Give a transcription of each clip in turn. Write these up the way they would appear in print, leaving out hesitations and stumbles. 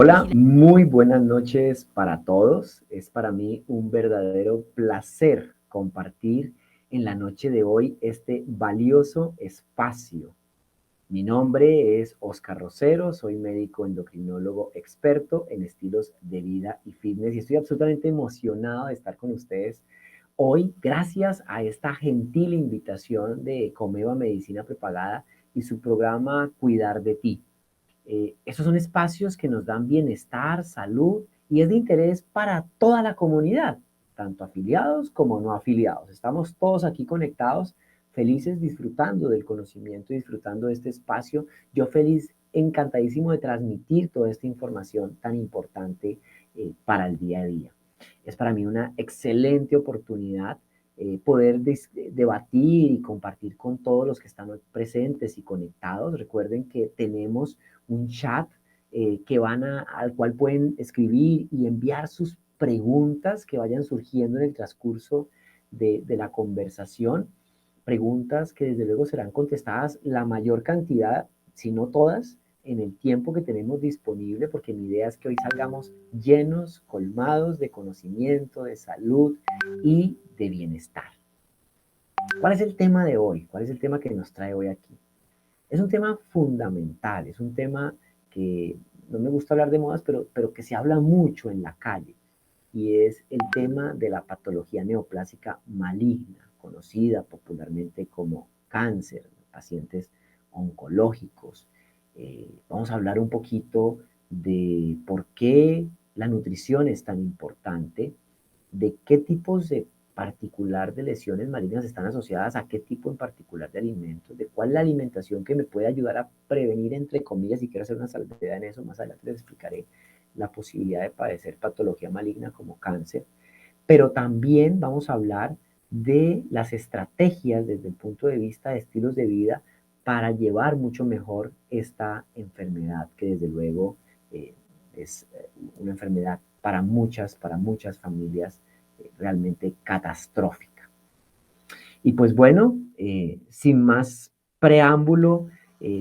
Hola, muy buenas noches para todos. Es para mí un verdadero placer compartir en la noche de hoy este valioso espacio. Mi nombre es Oscar Rosero, soy médico endocrinólogo experto en estilos de vida y fitness y estoy absolutamente emocionado de estar con ustedes hoy gracias a esta gentil invitación de Comeva Medicina Prepagada y su programa Cuidar de ti. Esos son espacios que nos dan bienestar, salud y es de interés para toda la comunidad, tanto afiliados como no afiliados. Estamos todos aquí conectados, felices, disfrutando del conocimiento y disfrutando de este espacio. Yo feliz, encantadísimo de transmitir toda esta información tan importante para el día a día. Es para mí una excelente oportunidad poder debatir y compartir con todos los que están presentes y conectados. Recuerden que tenemos un chat al cual pueden escribir y enviar sus preguntas que vayan surgiendo en el transcurso de la conversación. Preguntas que desde luego serán contestadas la mayor cantidad, si no todas, en el tiempo que tenemos disponible, porque mi idea es que hoy salgamos llenos, colmados de conocimiento, de salud y de bienestar. ¿Cuál es el tema de hoy? ¿Cuál es el tema que nos trae hoy aquí? Es un tema fundamental, es un tema que no me gusta hablar de modas, pero que se habla mucho en la calle, y es el tema de la patología neoplásica maligna, conocida popularmente como cáncer, pacientes oncológicos. Vamos a hablar un poquito de por qué la nutrición es tan importante, de qué tipos de particular de lesiones malignas están asociadas a qué tipo en particular de alimentos, de cuál es la alimentación que me puede ayudar a prevenir, entre comillas, y quiero hacer una salvedad en eso, más adelante les explicaré la posibilidad de padecer patología maligna como cáncer, pero también vamos a hablar de las estrategias desde el punto de vista de estilos de vida para llevar mucho mejor esta enfermedad, que desde luego eh, es una enfermedad para muchas familias realmente catastrófica. Y pues bueno, sin más preámbulo,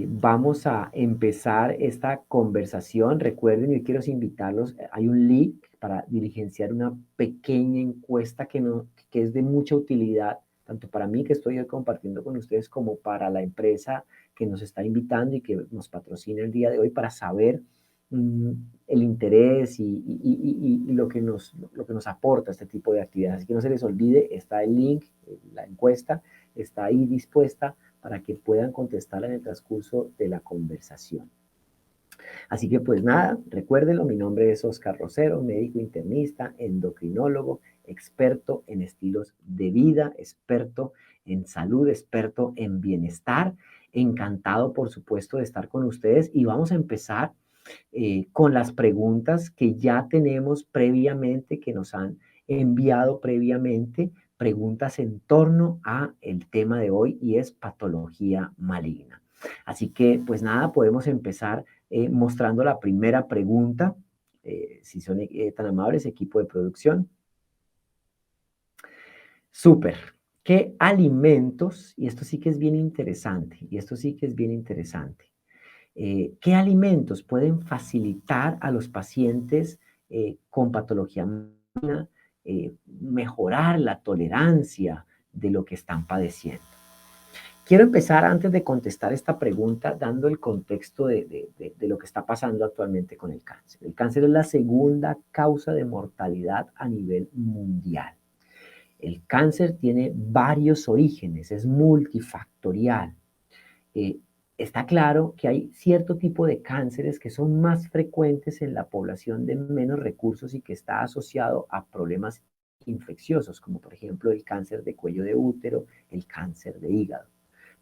vamos a empezar esta conversación. Recuerden, yo quiero invitarlos, hay un link para diligenciar una pequeña encuesta que es de mucha utilidad, tanto para mí que estoy hoy compartiendo con ustedes, como para la empresa que nos está invitando y que nos patrocina el día de hoy para saber mm, el interés y lo que nos aporta este tipo de actividades. Así que no se les olvide, está el link, la encuesta está ahí dispuesta para que puedan contestarla en el transcurso de la conversación. Así que pues nada, recuérdenlo, mi nombre es Oscar Rosero, médico internista, endocrinólogo, experto en estilos de vida, experto en salud, experto en bienestar. Encantado, por supuesto, de estar con ustedes y vamos a empezar con las preguntas que ya tenemos previamente, que nos han enviado previamente, preguntas en torno a el tema de hoy y es patología maligna. Así que, pues nada, podemos empezar mostrando la primera pregunta, si son tan amables, equipo de producción. Súper. ¿Qué alimentos, y esto sí que es bien interesante, y esto sí que es bien interesante, qué alimentos pueden facilitar a los pacientes con patología maligna mejorar la tolerancia de lo que están padeciendo? Quiero empezar antes de contestar esta pregunta dando el contexto de lo que está pasando actualmente con el cáncer. El cáncer es la segunda causa de mortalidad a nivel mundial. El cáncer tiene varios orígenes, es multifactorial. Eh, Está claro que hay cierto tipo de cánceres que son más frecuentes en la población de menos recursos y que está asociado a problemas infecciosos, como por ejemplo el cáncer de cuello de útero, el cáncer de hígado.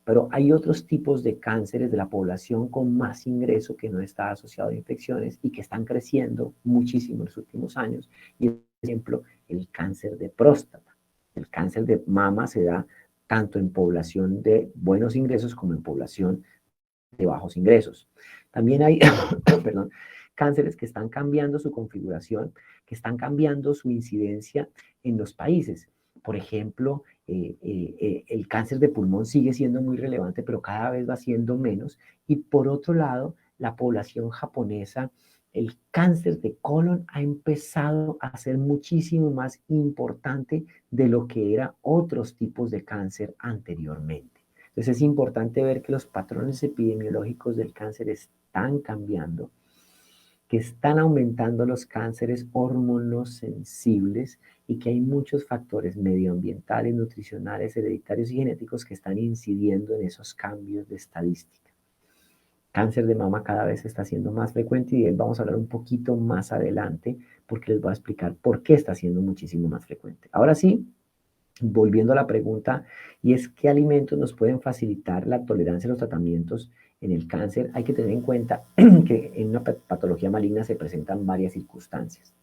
Pero hay otros tipos de cánceres de la población con más ingreso que no está asociado a infecciones y que están creciendo muchísimo en los últimos años. Y, por ejemplo, el cáncer de próstata. El cáncer de mama se da tanto en población de buenos ingresos como en población de bajos ingresos. También hay perdón, cánceres que están cambiando su configuración, que están cambiando su incidencia en los países. Por ejemplo, el cáncer de pulmón sigue siendo muy relevante, pero cada vez va siendo menos. Y por otro lado, la población japonesa el cáncer de colon ha empezado a ser muchísimo más importante de lo que eran otros tipos de cáncer anteriormente. Entonces es importante ver que los patrones epidemiológicos del cáncer están cambiando, que están aumentando los cánceres hormonosensibles y que hay muchos factores medioambientales, nutricionales, hereditarios y genéticos que están incidiendo en esos cambios de estadística. Cáncer de mama cada vez está siendo más frecuente y de él vamos a hablar un poquito más adelante porque les voy a explicar por qué está siendo muchísimo más frecuente. Ahora sí, volviendo a la pregunta, y es qué alimentos nos pueden facilitar la tolerancia a los tratamientos en el cáncer. Hay que tener en cuenta que en una patología maligna se presentan varias circunstancias.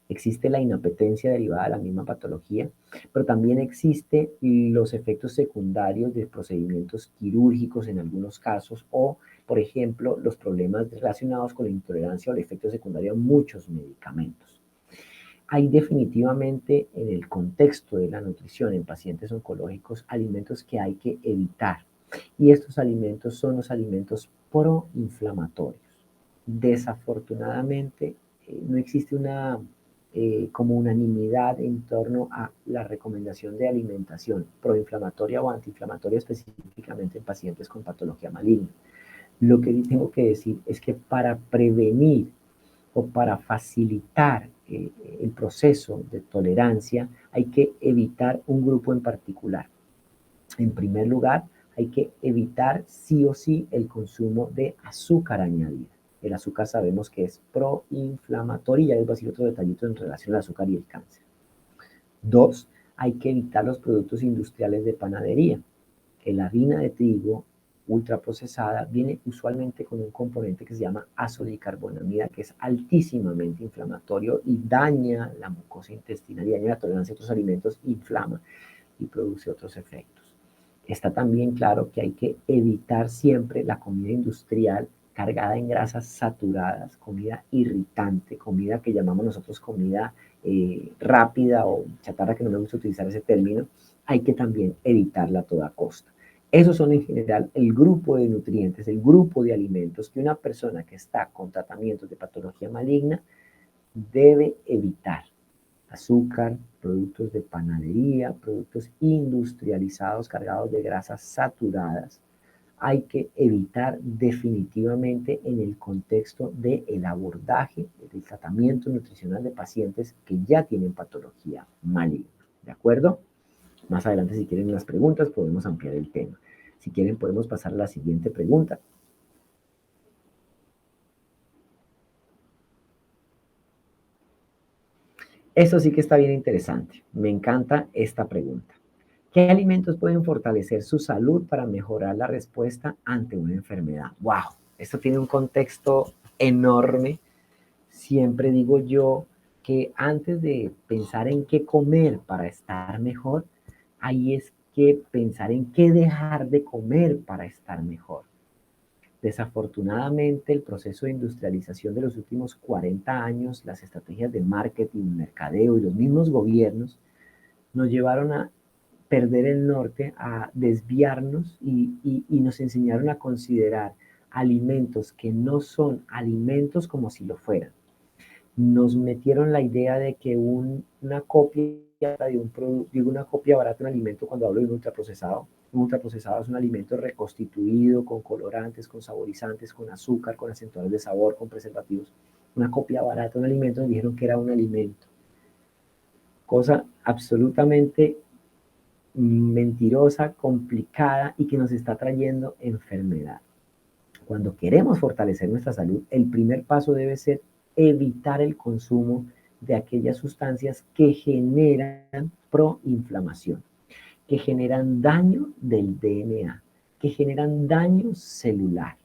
Existe la inapetencia derivada de la misma patología, pero también existen los efectos secundarios de procedimientos quirúrgicos en algunos casos o, por ejemplo, los problemas relacionados con la intolerancia o el efecto secundario a muchos medicamentos. Hay definitivamente en el contexto de la nutrición en pacientes oncológicos alimentos que hay que evitar y estos alimentos son los alimentos proinflamatorios. Desafortunadamente no existe una como unanimidad en torno a la recomendación de alimentación proinflamatoria o antiinflamatoria específicamente en pacientes con patología maligna. Lo que tengo que decir es que para prevenir o para facilitar el proceso de tolerancia hay que evitar un grupo en particular. En primer lugar, hay que evitar sí o sí el consumo de azúcar añadida. El azúcar sabemos que es proinflamatorio y ya les voy a decir otro detallito en relación al azúcar y el cáncer. Dos, hay que evitar los productos industriales de panadería. La harina de trigo ultraprocesada viene usualmente con un componente que se llama ácido dicarbonamida, que es altísimamente inflamatorio y daña la mucosa intestinal y daña la tolerancia a otros alimentos, inflama y produce otros efectos. Está también claro que hay que evitar siempre la comida industrial cargada en grasas saturadas, comida irritante, comida que llamamos nosotros comida rápida o chatarra, que no me gusta utilizar ese término, hay que también evitarla a toda costa. Esos son en general el grupo de nutrientes, el grupo de alimentos que una persona que está con tratamientos de patología maligna debe evitar. Azúcar, productos de panadería, productos industrializados cargados de grasas saturadas. Hay que evitar definitivamente en el contexto del abordaje, del tratamiento nutricional de pacientes que ya tienen patología maligna. ¿De acuerdo? Más adelante, si quieren las preguntas, podemos ampliar el tema. Si quieren, podemos pasar a la siguiente pregunta. Esto sí que está bien interesante. Me encanta esta pregunta. ¿Qué alimentos pueden fortalecer su salud para mejorar la respuesta ante una enfermedad? ¡Wow! Esto tiene un contexto enorme. Siempre digo yo que antes de pensar en qué comer para estar mejor, ahí es que pensar en qué dejar de comer para estar mejor. Desafortunadamente, el proceso de industrialización de los últimos 40 años, las estrategias de marketing, mercadeo y los mismos gobiernos nos llevaron a perder el norte, a desviarnos y nos enseñaron a considerar alimentos que no son alimentos como si lo fueran. Nos metieron la idea de que una copia de un producto, digo una copia barata de un alimento cuando hablo de un ultraprocesado. Un ultraprocesado es un alimento reconstituido con colorantes, con saborizantes, con azúcar, con acentuadores de sabor, con preservativos. Una copia barata de un alimento, nos dijeron que era un alimento. Cosa absolutamente mentirosa, complicada y que nos está trayendo enfermedad. Cuando queremos fortalecer nuestra salud, el primer paso debe ser evitar el consumo de aquellas sustancias que generan proinflamación, que generan daño del DNA, que generan daño celular,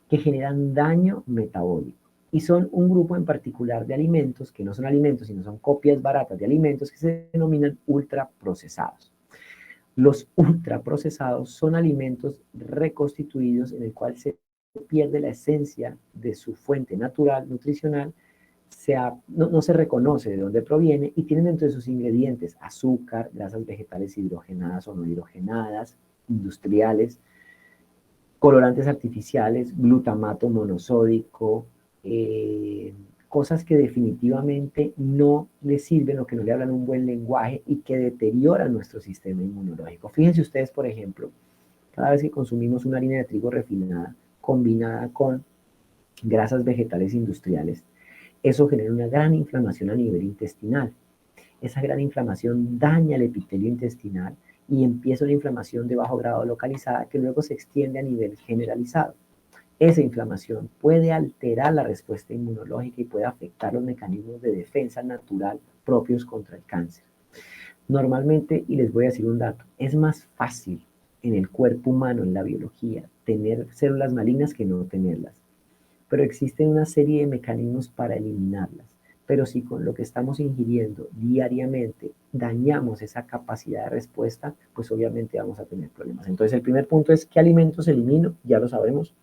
que generan daño metabólico. Y son un grupo en particular de alimentos, que no son alimentos, sino son copias baratas de alimentos que se denominan ultraprocesados. Los ultraprocesados son alimentos reconstituidos en el cual se pierde la esencia de su fuente natural, nutricional, no se reconoce de dónde proviene y tienen dentro de sus ingredientes azúcar, grasas vegetales hidrogenadas o no hidrogenadas, industriales, colorantes artificiales, glutamato monosódico, eh, cosas que definitivamente no le sirven o que no le hablan un buen lenguaje y que deterioran nuestro sistema inmunológico. Fíjense ustedes, por ejemplo, cada vez que consumimos una harina de trigo refinada combinada con grasas vegetales industriales, eso genera una gran inflamación a nivel intestinal. Esa gran inflamación daña el epitelio intestinal y empieza una inflamación de bajo grado localizada que luego se extiende a nivel generalizado. Esa inflamación puede alterar la respuesta inmunológica y puede afectar los mecanismos de defensa natural propios contra el cáncer. Normalmente, y les voy a decir un dato, es más fácil en el cuerpo humano, en la biología, tener células malignas que no tenerlas. Pero existen una serie de mecanismos para eliminarlas. Pero si con lo que estamos ingiriendo diariamente dañamos esa capacidad de respuesta, pues obviamente vamos a tener problemas. Entonces el primer punto es ¿qué alimentos elimino? Ya lo sabemos,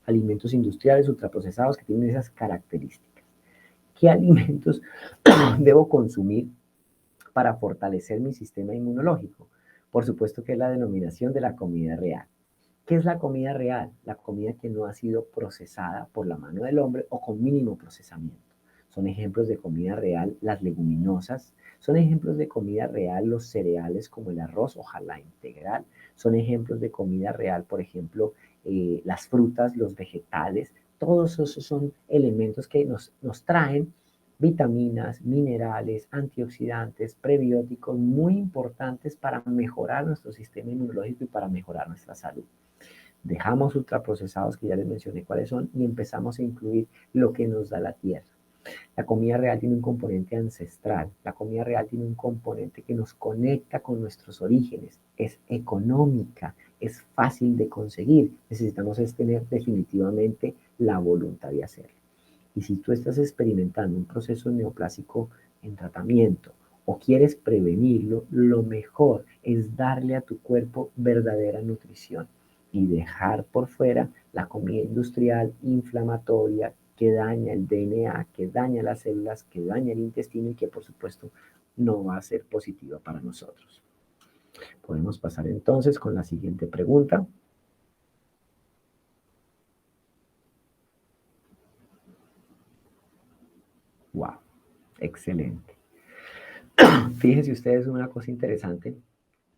alimentos industriales, ultraprocesados que tienen esas características. ¿Qué alimentos debo consumir para fortalecer mi sistema inmunológico? Por supuesto que es la denominación de la comida real. ¿Qué es la comida real? La comida que no ha sido procesada por la mano del hombre o con mínimo procesamiento. Son ejemplos de comida real las leguminosas, son ejemplos de comida real los cereales como el arroz, ojalá integral, son ejemplos de comida real, por ejemplo, las frutas, los vegetales, todos esos son elementos que nos traen vitaminas, minerales, antioxidantes, prebióticos muy importantes para mejorar nuestro sistema inmunológico y para mejorar nuestra salud. Dejamos ultraprocesados, que ya les mencioné cuáles son, y empezamos a incluir lo que nos da la tierra. La comida real tiene un componente ancestral, la comida real tiene un componente que nos conecta con nuestros orígenes, es económica, es fácil de conseguir, necesitamos es tener definitivamente la voluntad de hacerlo. Y si tú estás experimentando un proceso neoplásico en tratamiento o quieres prevenirlo, lo mejor es darle a tu cuerpo verdadera nutrición y dejar por fuera la comida industrial inflamatoria que daña el DNA, que daña las células, que daña el intestino y que por supuesto no va a ser positiva para nosotros. Podemos pasar entonces con la siguiente pregunta. Wow, excelente. Fíjense ustedes una cosa interesante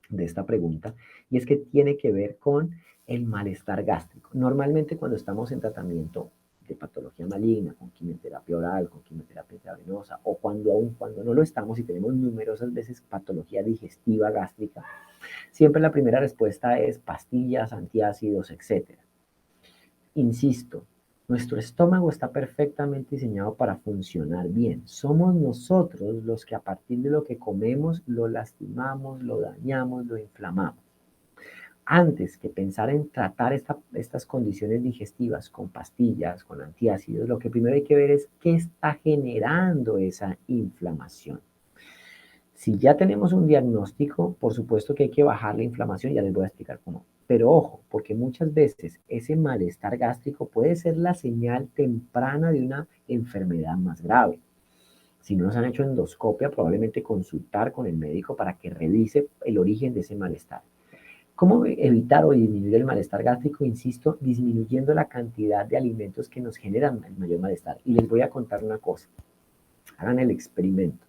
de esta pregunta y es que tiene que ver con el malestar gástrico. Normalmente cuando estamos en tratamiento de patología maligna, con quimioterapia oral, con quimioterapia intravenosa o cuando no lo estamos y tenemos numerosas veces patología digestiva gástrica, siempre la primera respuesta es pastillas, antiácidos, etcétera. Insisto, nuestro estómago está perfectamente diseñado para funcionar bien. Somos nosotros los que a partir de lo que comemos lo lastimamos, lo dañamos, lo inflamamos. Antes que pensar en tratar estas condiciones digestivas con pastillas, con antiácidos, lo que primero hay que ver es qué está generando esa inflamación. Si ya tenemos un diagnóstico, por supuesto que hay que bajar la inflamación, ya les voy a explicar cómo. Pero ojo, porque muchas veces ese malestar gástrico puede ser la señal temprana de una enfermedad más grave. Si no nos han hecho endoscopia, probablemente consultar con el médico para que revise el origen de ese malestar. ¿Cómo evitar o disminuir el malestar gástrico? Insisto, disminuyendo la cantidad de alimentos que nos generan el mayor malestar. Y les voy a contar una cosa. Hagan el experimento.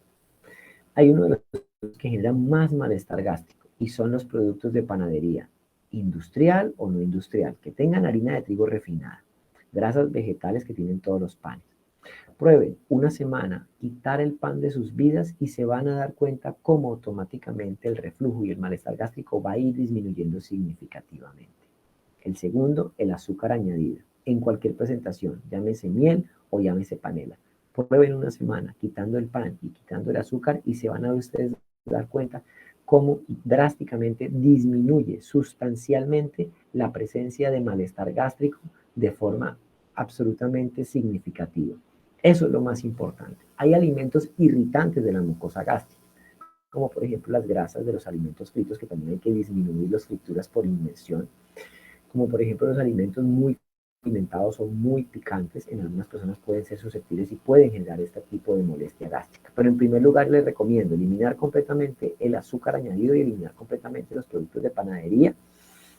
Hay uno de los productos que genera más malestar gástrico y son los productos de panadería, industrial o no industrial, que tengan harina de trigo refinada, grasas vegetales que tienen todos los panes. Prueben una semana quitar el pan de sus vidas y se van a dar cuenta cómo automáticamente el reflujo y el malestar gástrico va a ir disminuyendo significativamente. El segundo, el azúcar añadido. En cualquier presentación, llámese miel o llámese panela. Prueben una semana quitando el pan y quitando el azúcar y se van a ustedes dar cuenta cómo drásticamente disminuye sustancialmente la presencia de malestar gástrico de forma absolutamente significativa. Eso es lo más importante. Hay alimentos irritantes de la mucosa gástrica, como por ejemplo las grasas de los alimentos fritos, que también hay que disminuir las frituras por inmersión, como por ejemplo los alimentos muy alimentados o muy picantes, en algunas personas pueden ser susceptibles y pueden generar este tipo de molestia gástrica. Pero en primer lugar les recomiendo eliminar completamente el azúcar añadido y eliminar completamente los productos de panadería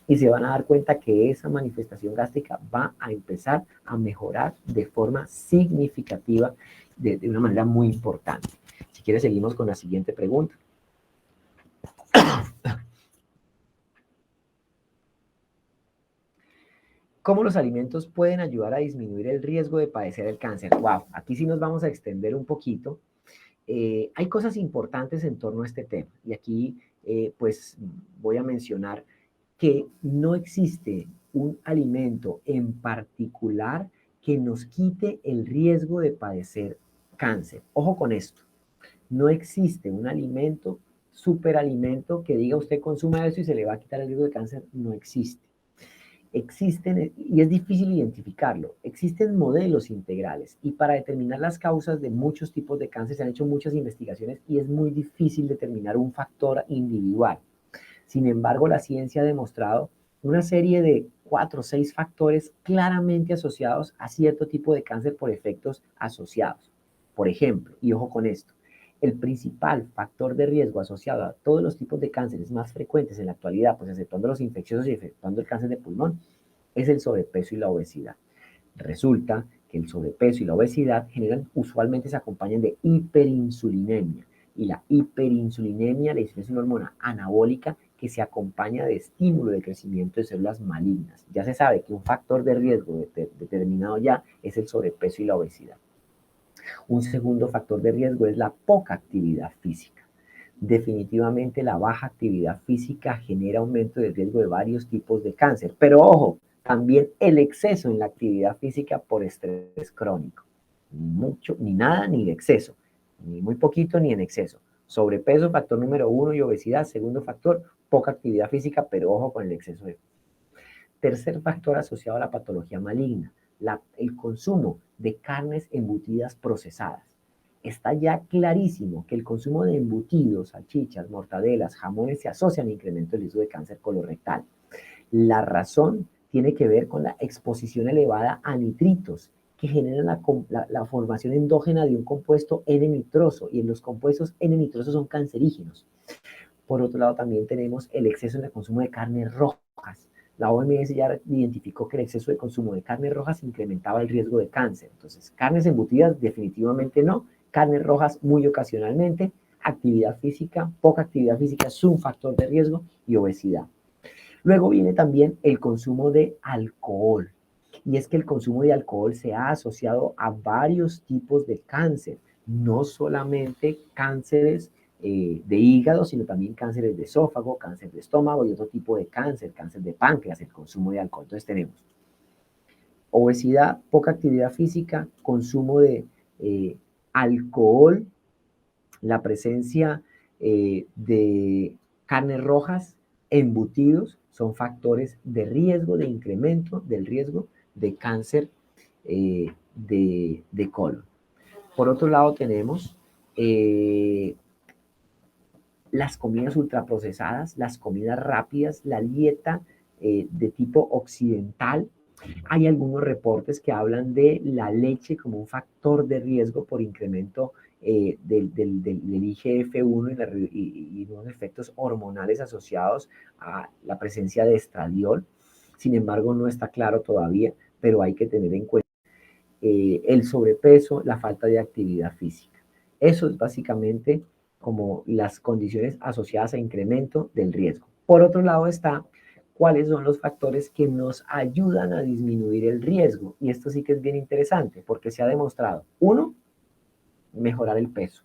y se van a dar cuenta que esa manifestación gástrica va a empezar a mejorar de forma significativa, de una manera muy importante. Si quieres, seguimos con la siguiente pregunta. ¿Cómo los alimentos pueden ayudar a disminuir el riesgo de padecer el cáncer? Wow, aquí sí nos vamos a extender un poquito. Hay cosas importantes en torno a este tema y aquí pues voy a mencionar que no existe un alimento en particular que nos quite el riesgo de padecer cáncer. Ojo con esto, no existe un alimento, superalimento que diga usted consuma eso y se le va a quitar el riesgo de cáncer, no existe. Existen, y es difícil identificarlo, existen modelos integrales y para determinar las causas de muchos tipos de cáncer se han hecho muchas investigaciones y es muy difícil determinar un factor individual. Sin embargo, la ciencia ha demostrado una serie de 4 o 6 factores claramente asociados a cierto tipo de cáncer por efectos asociados. Por ejemplo, y ojo con esto, el principal factor de riesgo asociado a todos los tipos de cánceres más frecuentes en la actualidad, pues exceptuando los infecciosos y exceptuando el cáncer de pulmón, es el sobrepeso y la obesidad. Resulta que el sobrepeso y la obesidad usualmente se acompañan de hiperinsulinemia. Y la hiperinsulinemia es una hormona anabólica que se acompaña de estímulo de crecimiento de células malignas. Ya se sabe que un factor de riesgo determinado ya es el sobrepeso y la obesidad. Un segundo factor de riesgo es la poca actividad física. Definitivamente la baja actividad física genera aumento del riesgo de varios tipos de cáncer. Pero ojo, también el exceso en la actividad física por estrés crónico. Ni mucho, ni nada, ni de exceso. Ni muy poquito, ni en exceso. Sobrepeso, factor número 1 y obesidad. Segundo factor, poca actividad física, pero ojo con el exceso de. Tercer factor asociado a la patología maligna, el consumo de carnes embutidas procesadas. Está ya clarísimo que el consumo de embutidos, salchichas, mortadelas, jamones se asocian a incremento del riesgo de cáncer colorectal. La razón tiene que ver con la exposición elevada a nitritos que generan la formación endógena de un compuesto N-nitroso y en los compuestos N-nitrosos son cancerígenos. Por otro lado, también tenemos el exceso en el consumo de carnes rojas. La OMS ya identificó que el exceso de consumo de carnes rojas incrementaba el riesgo de cáncer. Entonces, carnes embutidas definitivamente no, carnes rojas muy ocasionalmente, actividad física, poca actividad física es un factor de riesgo y obesidad. Luego viene también el consumo de alcohol. Y es que el consumo de alcohol se ha asociado a varios tipos de cáncer, no solamente cánceres de hígado, sino también cánceres de esófago, cáncer de estómago y otro tipo de cáncer, cáncer de páncreas, el consumo de alcohol. Entonces tenemos obesidad, poca actividad física, consumo de alcohol, la presencia de carnes rojas, embutidos, son factores de riesgo, de incremento del riesgo de cáncer de colon. Por otro lado tenemos las comidas ultraprocesadas, las comidas rápidas, la dieta de tipo occidental. Hay algunos reportes que hablan de la leche como un factor de riesgo por incremento del IGF-1 y unos efectos hormonales asociados a la presencia de estradiol. Sin embargo, no está claro todavía, pero hay que tener en cuenta el sobrepeso, la falta de actividad física. Eso es básicamente como las condiciones asociadas a incremento del riesgo. Por otro lado está cuáles son los factores que nos ayudan a disminuir el riesgo. Y esto sí que es bien interesante porque se ha demostrado, 1, mejorar el peso.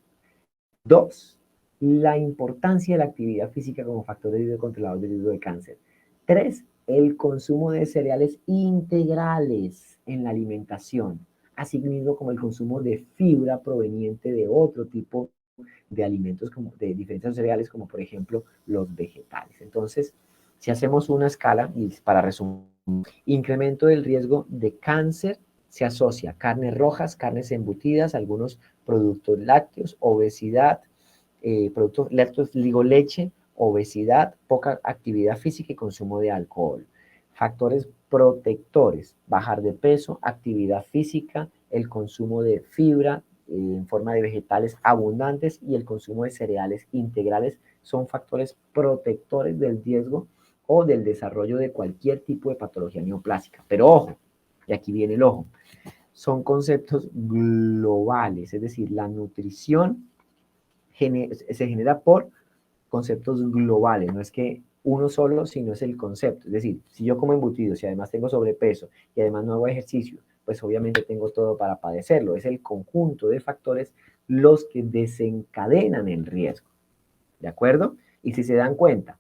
2, la importancia de la actividad física como factor de riesgo controlador del riesgo de cáncer. 3, el consumo de cereales integrales en la alimentación, así mismo como el consumo de fibra proveniente de otro tipo de alimentos, como de diferentes cereales, como por ejemplo los vegetales. Entonces, si hacemos una escala, y para resumir, incremento del riesgo de cáncer se asocia a carnes rojas, carnes embutidas, algunos productos lácteos, obesidad, productos lácteos, digo leche, obesidad, poca actividad física y consumo de alcohol. Factores protectores, bajar de peso, actividad física, el consumo de fibra en forma de vegetales abundantes y el consumo de cereales integrales son factores protectores del riesgo o del desarrollo de cualquier tipo de patología neoplásica. Pero ojo, y aquí viene el ojo, son conceptos globales, es decir, la nutrición se genera por conceptos globales, no es que uno solo, sino es el concepto. Es decir, si yo como embutido, si además tengo sobrepeso y además no hago ejercicio, pues obviamente tengo todo para padecerlo. Es el conjunto de factores los que desencadenan el riesgo. ¿De acuerdo? Y si se dan cuenta,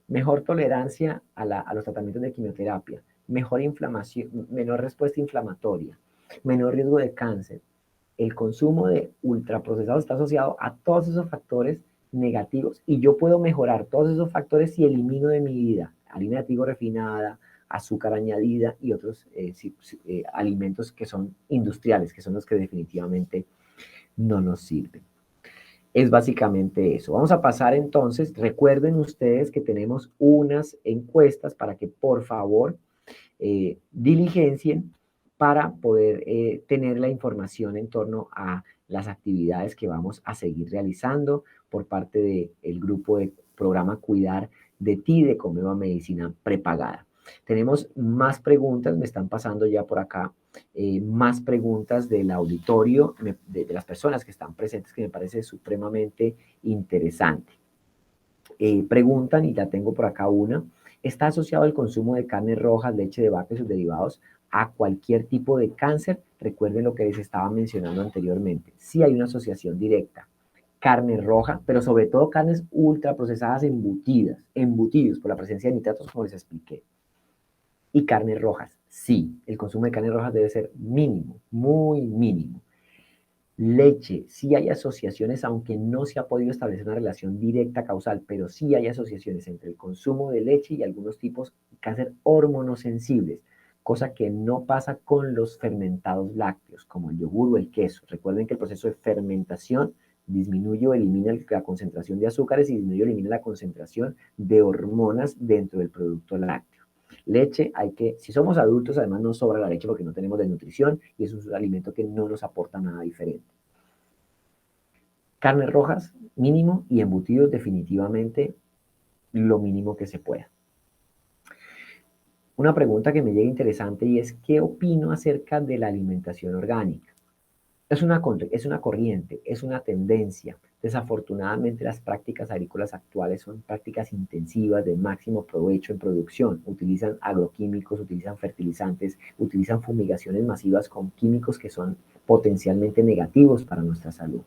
mejor tolerancia a los tratamientos de quimioterapia, mejor inflamación, menor respuesta inflamatoria, menor riesgo de cáncer. El consumo de ultraprocesados está asociado a todos esos factores negativos y yo puedo mejorar todos esos factores si elimino de mi vida harina de trigo refinada, azúcar añadida y otros alimentos que son industriales, que son los que definitivamente no nos sirven. Es básicamente eso. Vamos a pasar entonces, recuerden ustedes que tenemos unas encuestas para que por favor diligencien para poder tener la información en torno a las actividades que vamos a seguir realizando por parte del grupo de programa Cuidar de Ti de Comeva Medicina Prepagada. Tenemos más preguntas, me están pasando ya por acá más preguntas del auditorio, de las personas que están presentes, que me parece supremamente interesante. Preguntan, y ya tengo por acá una, ¿está asociado el consumo de carnes rojas, leche de vaca y sus derivados a cualquier tipo de cáncer? Recuerden lo que les estaba mencionando anteriormente. Sí hay una asociación directa. Carne roja, pero sobre todo carnes ultraprocesadas embutidos por la presencia de nitratos, como les expliqué. Y carnes rojas, sí, el consumo de carnes rojas debe ser mínimo, muy mínimo. Leche, sí hay asociaciones, aunque no se ha podido establecer una relación directa causal, pero sí hay asociaciones entre el consumo de leche y algunos tipos de cáncer hormonosensibles, cosa que no pasa con los fermentados lácteos, como el yogur o el queso. Recuerden que el proceso de fermentación disminuye o elimina la concentración de azúcares y disminuye o elimina la concentración de hormonas dentro del producto lácteo. Leche, si somos adultos, además nos sobra la leche porque no tenemos desnutrición y es un alimento que no nos aporta nada diferente. Carnes rojas, mínimo, y embutidos definitivamente lo mínimo que se pueda. Una pregunta que me llega interesante y es, ¿qué opino acerca de la alimentación orgánica? Es una corriente, es una tendencia. Desafortunadamente, las prácticas agrícolas actuales son prácticas intensivas de máximo provecho en producción. Utilizan agroquímicos, utilizan fertilizantes, utilizan fumigaciones masivas con químicos que son potencialmente negativos para nuestra salud.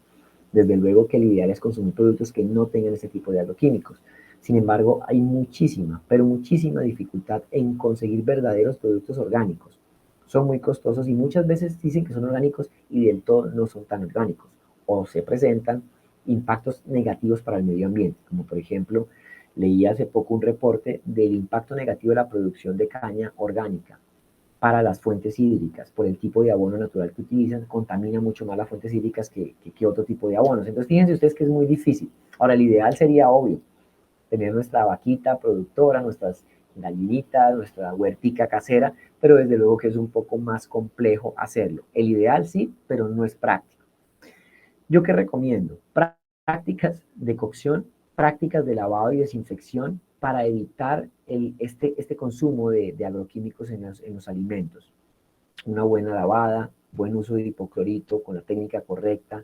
Desde luego que el ideal es consumir productos que no tengan ese tipo de agroquímicos. Sin embargo, hay muchísima, pero muchísima dificultad en conseguir verdaderos productos orgánicos. Son muy costosos y muchas veces dicen que son orgánicos y del todo no son tan orgánicos. O se presentan impactos negativos para el medio ambiente, como por ejemplo, leí hace poco un reporte del impacto negativo de la producción de caña orgánica para las fuentes hídricas, por el tipo de abono natural que utilizan, contamina mucho más las fuentes hídricas que otro tipo de abonos. Entonces, fíjense ustedes que es muy difícil. Ahora, el ideal sería obvio, tener nuestra vaquita productora, nuestras gallinitas, nuestra huertica casera, pero desde luego que es un poco más complejo hacerlo. El ideal sí, pero no es práctico. ¿Yo qué recomiendo? Prácticas de cocción, prácticas de lavado y desinfección para evitar este consumo de agroquímicos en los alimentos. Una buena lavada, buen uso de hipoclorito con la técnica correcta,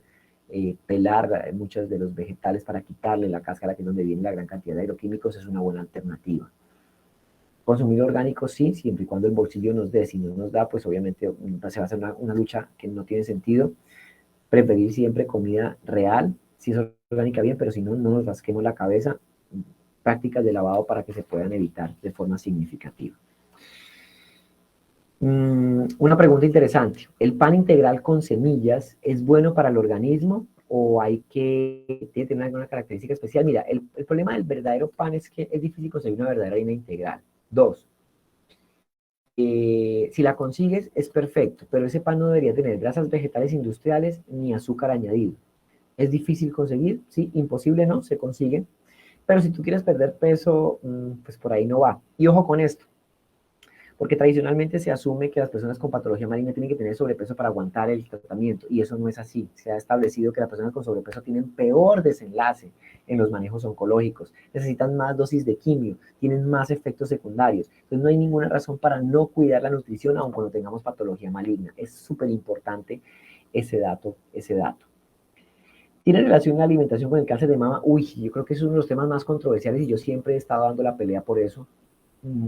pelar muchos de los vegetales para quitarle la cáscara, que es donde viene la gran cantidad de agroquímicos, es una buena alternativa. Consumir orgánico sí, siempre y cuando el bolsillo nos dé. Si no nos da, pues obviamente se va a hacer una lucha que no tiene sentido. Preferir siempre comida real, si es orgánica bien, pero si no, no nos rasquemos la cabeza. Prácticas de lavado para que se puedan evitar de forma significativa. Una pregunta interesante. ¿El pan integral con semillas es bueno para el organismo o tiene que tener alguna característica especial? Mira, el problema del verdadero pan es que es difícil conseguir una verdadera harina integral. 2. Si la consigues es perfecto, pero ese pan no debería tener grasas vegetales industriales ni azúcar añadido. ¿Es difícil conseguir? Sí, imposible no, se consigue. Pero si tú quieres perder peso, pues por ahí no va. Y ojo con esto. Porque tradicionalmente se asume que las personas con patología maligna tienen que tener sobrepeso para aguantar el tratamiento, y eso no es así. Se ha establecido que las personas con sobrepeso tienen peor desenlace en los manejos oncológicos, necesitan más dosis de quimio, tienen más efectos secundarios. Entonces no hay ninguna razón para no cuidar la nutrición aun cuando tengamos patología maligna. Es súper importante ese dato, ese dato. ¿Tiene relación la alimentación con el cáncer de mama? Uy, yo creo que es uno de los temas más controversiales y yo siempre he estado dando la pelea por eso.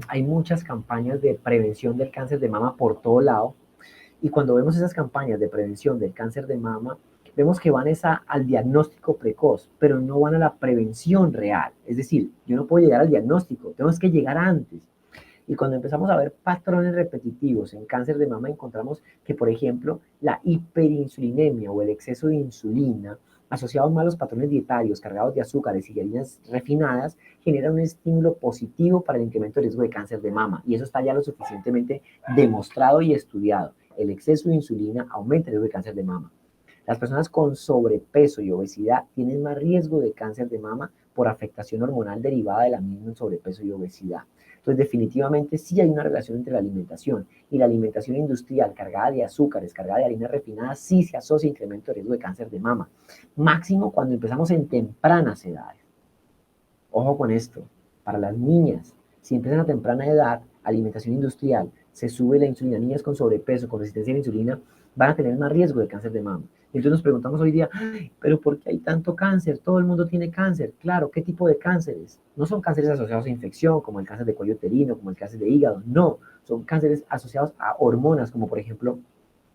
Hay muchas campañas de prevención del cáncer de mama por todo lado, y cuando vemos esas campañas de prevención del cáncer de mama, vemos que van al diagnóstico precoz, pero no van a la prevención real. Es decir, yo no puedo llegar al diagnóstico, tenemos que llegar antes. Y cuando empezamos a ver patrones repetitivos en cáncer de mama, encontramos que, por ejemplo, la hiperinsulinemia o el exceso de insulina, asociado a malos patrones dietarios cargados de azúcares y harinas refinadas, genera un estímulo positivo para el incremento del riesgo de cáncer de mama. Y eso está ya lo suficientemente demostrado y estudiado. El exceso de insulina aumenta el riesgo de cáncer de mama. Las personas con sobrepeso y obesidad tienen más riesgo de cáncer de mama por afectación hormonal derivada de la misma sobrepeso y obesidad. Entonces, definitivamente sí hay una relación entre la alimentación y la alimentación industrial cargada de azúcares, cargada de harinas refinadas, sí se asocia a incremento de riesgo de cáncer de mama. Máximo cuando empezamos en tempranas edades. Ojo con esto, para las niñas, si empiezan a temprana edad, alimentación industrial, se sube la insulina, niñas con sobrepeso, con resistencia a la insulina, van a tener más riesgo de cáncer de mama. Entonces nos preguntamos hoy día, ¿pero por qué hay tanto cáncer? Todo el mundo tiene cáncer. Claro, ¿qué tipo de cánceres? No son cánceres asociados a infección, como el cáncer de cuello uterino, como el cáncer de hígado. No, son cánceres asociados a hormonas, como por ejemplo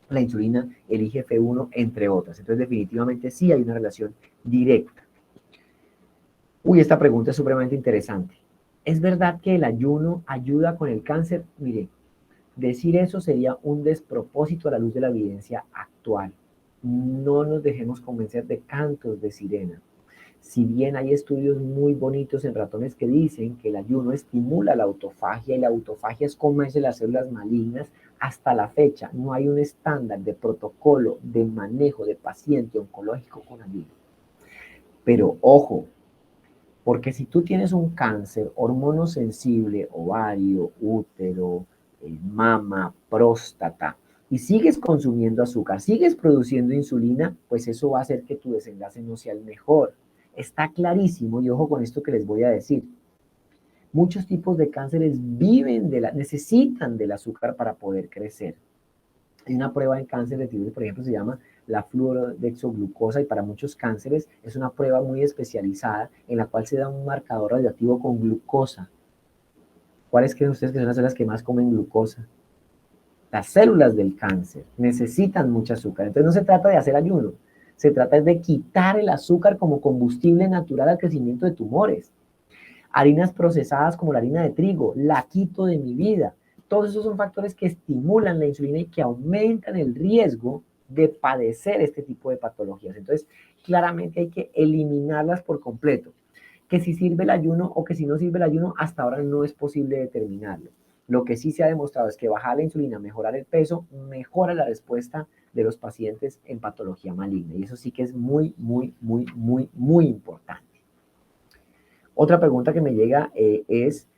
la insulina, el IGF-1, entre otras. Entonces definitivamente sí hay una relación directa. Uy, esta pregunta es supremamente interesante. ¿Es verdad que el ayuno ayuda con el cáncer? Mire, decir eso sería un despropósito a la luz de la evidencia actual. No nos dejemos convencer de cantos de sirena. Si bien hay estudios muy bonitos en ratones que dicen que el ayuno estimula la autofagia y la autofagia es comerse las células malignas, hasta la fecha no hay un estándar de protocolo de manejo de paciente oncológico con ayuno. Pero ojo, porque si tú tienes un cáncer hormonosensible, ovario, útero, mama, próstata, y sigues consumiendo azúcar, sigues produciendo insulina, pues eso va a hacer que tu desenlace no sea el mejor. Está clarísimo, y ojo con esto que les voy a decir. Muchos tipos de cánceres necesitan del azúcar para poder crecer. Hay una prueba en cáncer de tiroides, por ejemplo, se llama la fluorodexoglucosa, y para muchos cánceres es una prueba muy especializada en la cual se da un marcador radioactivo con glucosa. ¿Cuáles creen ustedes que son las células que más comen glucosa? Las células del cáncer necesitan mucho azúcar. Entonces no se trata de hacer ayuno, se trata de quitar el azúcar como combustible natural al crecimiento de tumores. Harinas procesadas como la harina de trigo, la quito de mi vida. Todos esos son factores que estimulan la insulina y que aumentan el riesgo de padecer este tipo de patologías. Entonces, claramente hay que eliminarlas por completo. Que si sirve el ayuno o que si no sirve el ayuno, hasta ahora no es posible determinarlo. Lo que sí se ha demostrado es que bajar la insulina, mejorar el peso, mejora la respuesta de los pacientes en patología maligna. Y eso sí que es muy, muy, muy, muy, muy importante. Otra pregunta que me llega es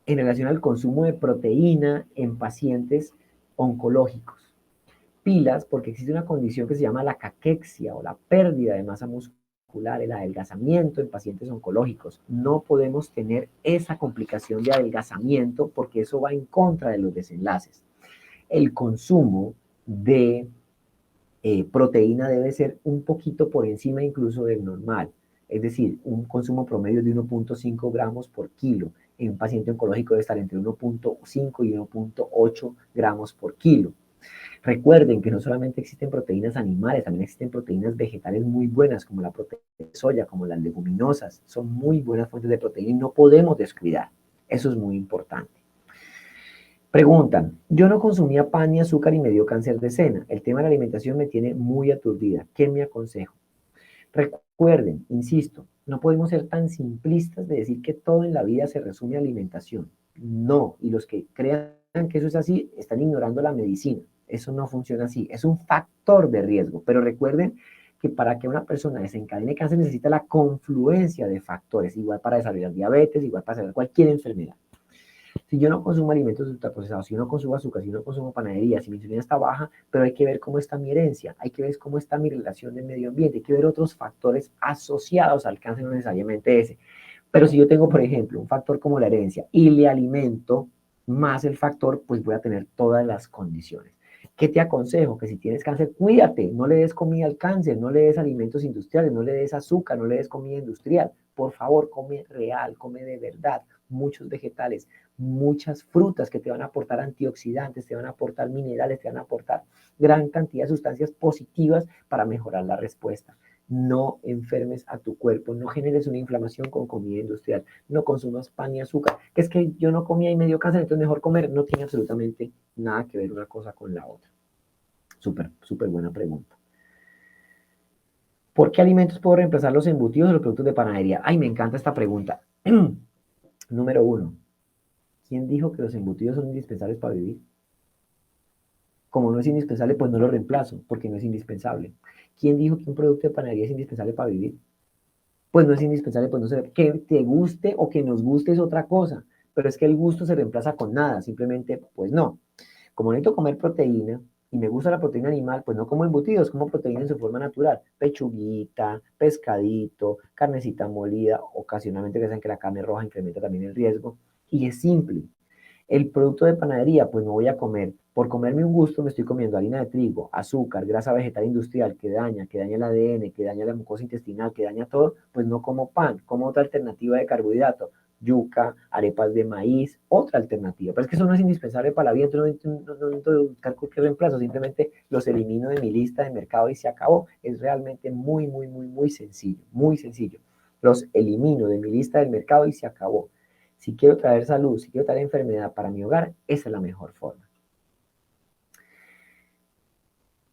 en relación al consumo de proteína en pacientes oncológicos. Pilas, porque existe una condición que se llama la caquexia o la pérdida de masa muscular, el adelgazamiento en pacientes oncológicos. No podemos tener esa complicación de adelgazamiento porque eso va en contra de los desenlaces. El consumo de proteína debe ser un poquito por encima incluso del normal, es decir, un consumo promedio de 1.5 gramos por kilo. En un paciente oncológico debe estar entre 1.5 y 1.8 gramos por kilo. Recuerden que no solamente existen proteínas animales, también existen proteínas vegetales muy buenas, como la proteína de soya, como las leguminosas. Son muy buenas fuentes de proteína y no podemos descuidar. Eso es muy importante. Preguntan, yo no consumía pan ni azúcar y me dio cáncer de seno. El tema de la alimentación me tiene muy aturdida. ¿Qué me aconsejo? Recuerden, insisto, no podemos ser tan simplistas de decir que todo en la vida se resume a alimentación. No, y los que crean que eso es así, están ignorando la medicina. Eso no funciona así. Es un factor de riesgo, pero recuerden que para que una persona desencadene cáncer necesita la confluencia de factores, igual para desarrollar diabetes, igual para desarrollar cualquier enfermedad. Si yo no consumo alimentos ultraprocesados, si yo no consumo azúcar, si yo no consumo panadería, si mi insulina está baja, pero hay que ver cómo está mi herencia, hay que ver cómo está mi relación del medio ambiente, hay que ver otros factores asociados al cáncer, no necesariamente ese. Pero si yo tengo, por ejemplo, un factor como la herencia y le alimento más el factor, pues voy a tener todas las condiciones. ¿Qué te aconsejo? Que si tienes cáncer, cuídate, no le des comida al cáncer, no le des alimentos industriales, no le des azúcar, no le des comida industrial. Por favor, come real, come de verdad, muchos vegetales, muchas frutas que te van a aportar antioxidantes, te van a aportar minerales, te van a aportar gran cantidad de sustancias positivas para mejorar la respuesta. No enfermes a tu cuerpo, no generes una inflamación con comida industrial, no consumas pan ni azúcar. Es que yo no comía y me dio cáncer, entonces mejor comer. No tiene absolutamente nada que ver una cosa con la otra. Súper, súper buena pregunta. ¿Por qué alimentos puedo reemplazar los embutidos de los productos de panadería? Ay, me encanta esta pregunta. Número uno, ¿quién dijo que los embutidos son indispensables para vivir? Como no es indispensable, pues no lo reemplazo, porque no es indispensable. ¿Quién dijo que un producto de panadería es indispensable para vivir? Pues no es indispensable, pues no se... Que te guste o que nos guste es otra cosa, pero es que el gusto se reemplaza con nada, simplemente, pues no. Como necesito comer proteína y me gusta la proteína animal, pues no como embutidos, como proteína en su forma natural. Pechuguita, pescadito, carnecita molida, ocasionalmente que saben que la carne roja incrementa también el riesgo. Y es simple. El producto de panadería, pues no voy a comer. Por comerme un gusto me estoy comiendo harina de trigo, azúcar, grasa vegetal industrial que daña el ADN, que daña la mucosa intestinal, que daña todo, pues no como pan, como otra alternativa de carbohidrato, yuca, arepas de maíz, otra alternativa. Pero es que eso no es indispensable para la vida, entonces no necesito buscar cualquier reemplazo, simplemente los elimino de mi lista de mercado y se acabó. Es realmente muy sencillo, muy sencillo. Los elimino de mi lista del mercado y se acabó. Si quiero traer salud, si quiero traer enfermedad para mi hogar, esa es la mejor forma.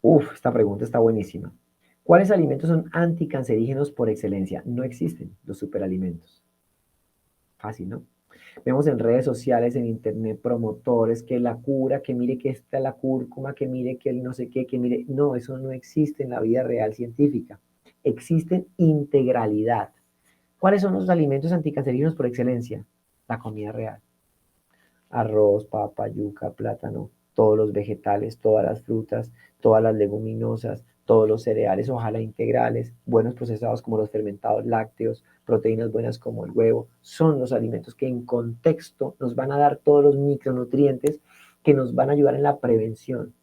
Uf, esta pregunta está buenísima. ¿Cuáles alimentos son anticancerígenos por excelencia? No existen los superalimentos. Fácil, ¿no? Vemos en redes sociales, en internet, promotores, que la cura, que mire que está la cúrcuma, que mire que el no sé qué, que mire... No, eso no existe en la vida real científica. Existe integralidad. ¿Cuáles son los alimentos anticancerígenos por excelencia? La comida real. Arroz, papa, yuca, plátano, todos los vegetales, todas las frutas, todas las leguminosas, todos los cereales, ojalá integrales, buenos procesados como los fermentados lácteos, proteínas buenas como el huevo, son los alimentos que en contexto nos van a dar todos los micronutrientes que nos van a ayudar en la prevención.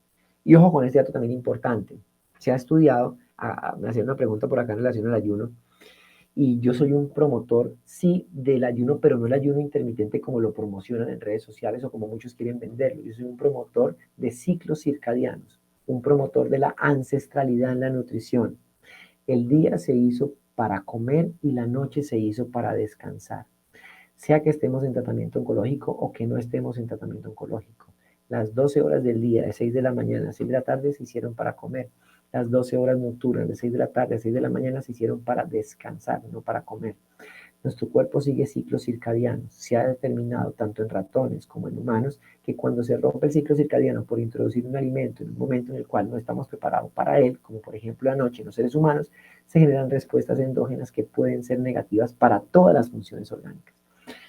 Y ojo con este dato también importante. Se ha estudiado, me hacían una pregunta por acá en relación al ayuno, y yo soy un promotor, sí, del ayuno, pero no el ayuno intermitente como lo promocionan en redes sociales o como muchos quieren venderlo. Yo soy un promotor de ciclos circadianos, un promotor de la ancestralidad en la nutrición. El día se hizo para comer y la noche se hizo para descansar, sea que estemos en tratamiento oncológico o que no estemos en tratamiento oncológico. Las 12 horas del día, de 6 de la mañana a 6 de la tarde, se hicieron para comer. Las 12 horas nocturnas, de 6 de la tarde a 6 de la mañana, se hicieron para descansar, no para comer. Nuestro cuerpo sigue ciclos circadianos. Se ha determinado, tanto en ratones como en humanos, que cuando se rompe el ciclo circadiano por introducir un alimento en un momento en el cual no estamos preparados para él, como por ejemplo la noche en los seres humanos, se generan respuestas endógenas que pueden ser negativas para todas las funciones orgánicas.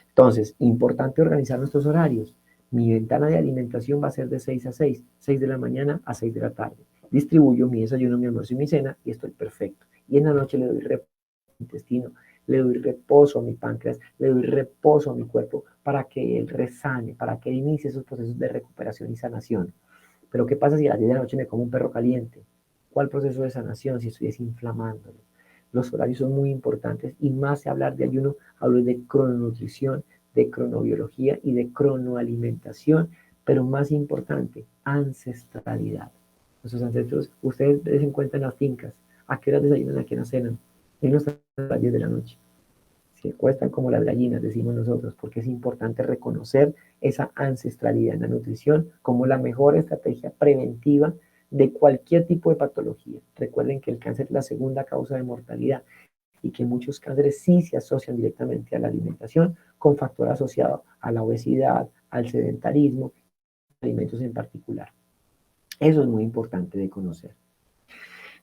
Entonces, importante organizar nuestros horarios. Mi ventana de alimentación va a ser de 6 a 6, 6 de la mañana a 6 de la tarde. Distribuyo mi desayuno, mi almuerzo y mi cena y estoy perfecto. Y en la noche le doy reposo a mi intestino, le doy reposo a mi páncreas, le doy reposo a mi cuerpo para que él resane, para que él inicie esos procesos de recuperación y sanación. Pero ¿qué pasa si a las 10 de la noche me como un perro caliente? ¿Cuál proceso de sanación si estoy desinflamándolo? Los horarios son muy importantes y más de hablar de ayuno, hablo de crononutrición, de cronobiología y de cronoalimentación, pero más importante, ancestralidad. Nuestros ancestros, ustedes les encuentran en las fincas, a qué horas desayunan, a qué horas cenan, en nuestras 10 de la noche. Se acuestan como las gallinas, decimos nosotros, porque es importante reconocer esa ancestralidad en la nutrición como la mejor estrategia preventiva de cualquier tipo de patología. Recuerden que el cáncer es la segunda causa de mortalidad y que muchos cánceres sí se asocian directamente a la alimentación con factor asociado a la obesidad, al sedentarismo, alimentos en particular. Eso es muy importante de conocer.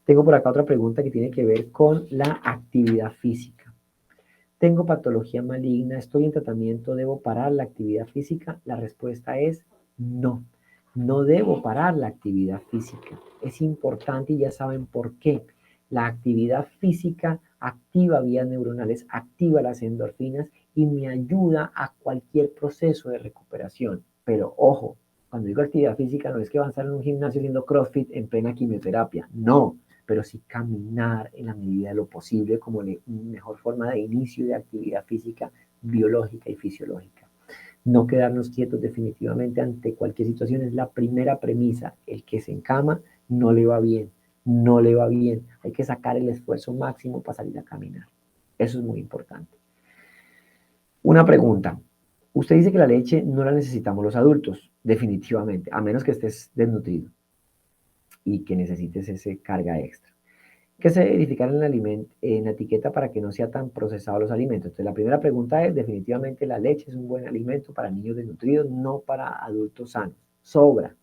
Tengo por acá otra pregunta que tiene que ver con la actividad física. ¿Tengo patología maligna? ¿Estoy en tratamiento? ¿Debo parar la actividad física? La respuesta es no. No debo parar la actividad física. Es importante y ya saben por qué. La actividad física activa vías neuronales, activa las endorfinas y me ayuda a cualquier proceso de recuperación. Pero ojo, cuando digo actividad física no es que van a estar en un gimnasio haciendo CrossFit en plena quimioterapia. No, pero sí caminar en la medida de lo posible como la mejor forma de inicio de actividad física biológica y fisiológica. No quedarnos quietos definitivamente ante cualquier situación es la primera premisa. El que se encama no le va bien, no le va bien. Hay que sacar el esfuerzo máximo para salir a caminar. Eso es muy importante. Una pregunta. Usted dice que la leche no la necesitamos los adultos, definitivamente, a menos que estés desnutrido y que necesites esa carga extra. ¿Qué se debe verificar en la etiqueta para que no sea tan procesados los alimentos? Entonces, la primera pregunta es, definitivamente la leche es un buen alimento para niños desnutridos, no para adultos sanos. Sobra.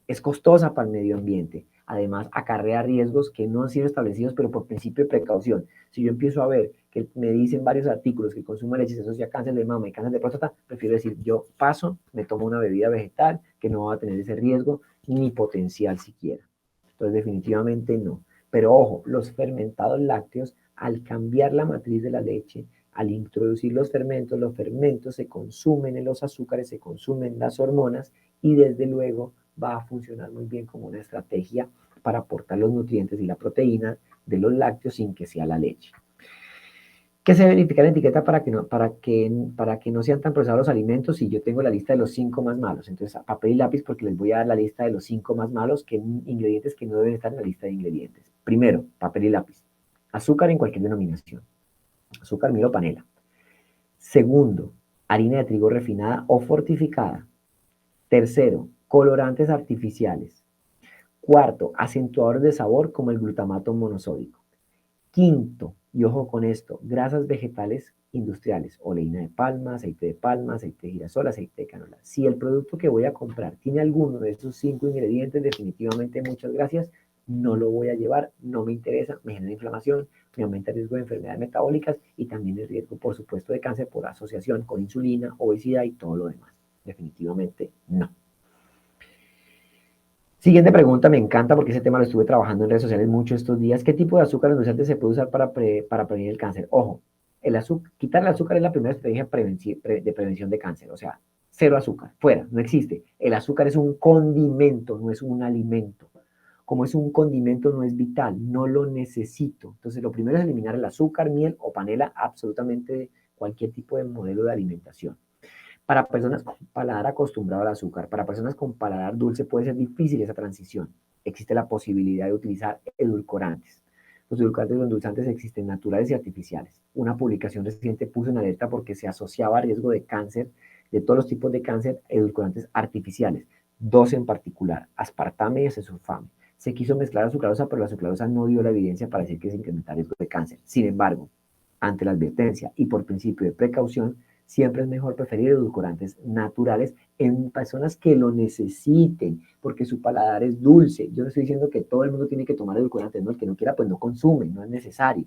Es costosa para el medio ambiente. Además, acarrea riesgos que no han sido establecidos, pero por principio de precaución. Si yo empiezo a ver que me dicen varios artículos que el consumo de leche se asocia a cáncer de mama y cáncer de próstata, prefiero decir, yo paso, me tomo una bebida vegetal que no va a tener ese riesgo ni potencial siquiera. Entonces, definitivamente no. Pero ojo, los fermentados lácteos, al cambiar la matriz de la leche, al introducir los fermentos se consumen en los azúcares, se consumen las hormonas y desde luego va a funcionar muy bien como una estrategia para aportar los nutrientes y la proteína de los lácteos sin que sea la leche. ¿Qué se verifica en la etiqueta para que no sean tan procesados los alimentos? Si yo tengo la lista de los 5 más malos, entonces papel y lápiz porque les voy a dar la lista de los 5 más malos, que ingredientes que no deben estar en la lista de ingredientes. Primero, papel y lápiz. Azúcar en cualquier denominación. Azúcar, miel o panela. Segundo, harina de trigo refinada o fortificada. Tercero, colorantes artificiales. Cuarto, acentuadores de sabor como el glutamato monosódico. Quinto, y ojo con esto, grasas vegetales industriales, oleína de palma, aceite de girasol, aceite de canola. Si el producto que voy a comprar tiene alguno de esos 5 ingredientes, definitivamente muchas gracias, no lo voy a llevar, no me interesa, me genera inflamación, me aumenta el riesgo de enfermedades metabólicas y también el riesgo, por supuesto, de cáncer por asociación con insulina, obesidad y todo lo demás. Definitivamente no. Siguiente pregunta, me encanta porque ese tema lo estuve trabajando en redes sociales mucho estos días. ¿Qué tipo de azúcar endulzante se puede usar para prevenir el cáncer? Ojo, quitar el azúcar es la primera estrategia de prevención de cáncer. O sea, cero azúcar, fuera, no existe. El azúcar es un condimento, no es un alimento. Como es un condimento, no es vital, no lo necesito. Entonces, lo primero es eliminar el azúcar, miel o panela, absolutamente cualquier tipo de modelo de alimentación. Para personas con paladar acostumbrado al azúcar, para personas con paladar dulce puede ser difícil esa transición. Existe la posibilidad de utilizar edulcorantes. Los edulcorantes o endulzantes existen naturales y artificiales. Una publicación reciente puso en alerta porque se asociaba a riesgo de cáncer, de todos los tipos de cáncer, edulcorantes artificiales. Dos en particular, aspartame y acesulfame. Se quiso mezclar azucarosa, pero la azucarosa no dio la evidencia para decir que se incrementa el riesgo de cáncer. Sin embargo, ante la advertencia y por principio de precaución, siempre es mejor preferir edulcorantes naturales en personas que lo necesiten, porque su paladar es dulce. Yo no estoy diciendo que todo el mundo tiene que tomar edulcorantes, no, el que no quiera pues no consume, no es necesario.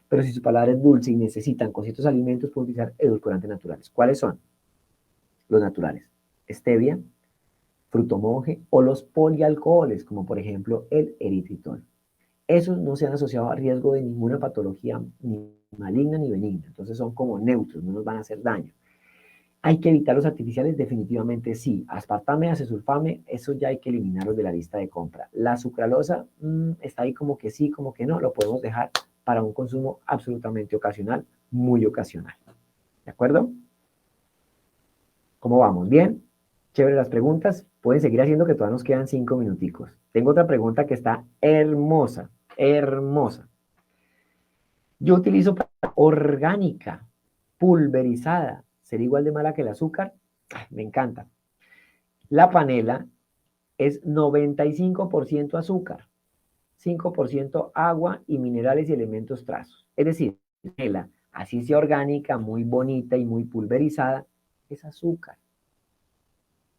Pero si su paladar es dulce y necesitan con ciertos alimentos, pueden utilizar edulcorantes naturales. ¿Cuáles son? Los naturales. Stevia, fruto monje o los polialcoholes, como por ejemplo el eritritol. Esos no se han asociado a riesgo de ninguna patología ni maligna ni benigna, entonces son como neutros, no nos van a hacer daño. ¿Hay que evitar los artificiales? Definitivamente sí. Aspartame, acesulfame, eso ya hay que eliminarlos de la lista de compra. La sucralosa está ahí como que sí, como que no, lo podemos dejar para un consumo absolutamente ocasional, muy ocasional. ¿De acuerdo? ¿Cómo vamos? ¿Bien? Chévere las preguntas. Pueden seguir haciendo que todavía nos quedan 5 minuticos. Tengo otra pregunta que está hermosa, hermosa. Yo utilizo orgánica, pulverizada. ¿Sería igual de mala que el azúcar? Me encanta. La panela es 95% azúcar, 5% agua y minerales y elementos trazos. Es decir, la panela, así sea orgánica, muy bonita y muy pulverizada, es azúcar.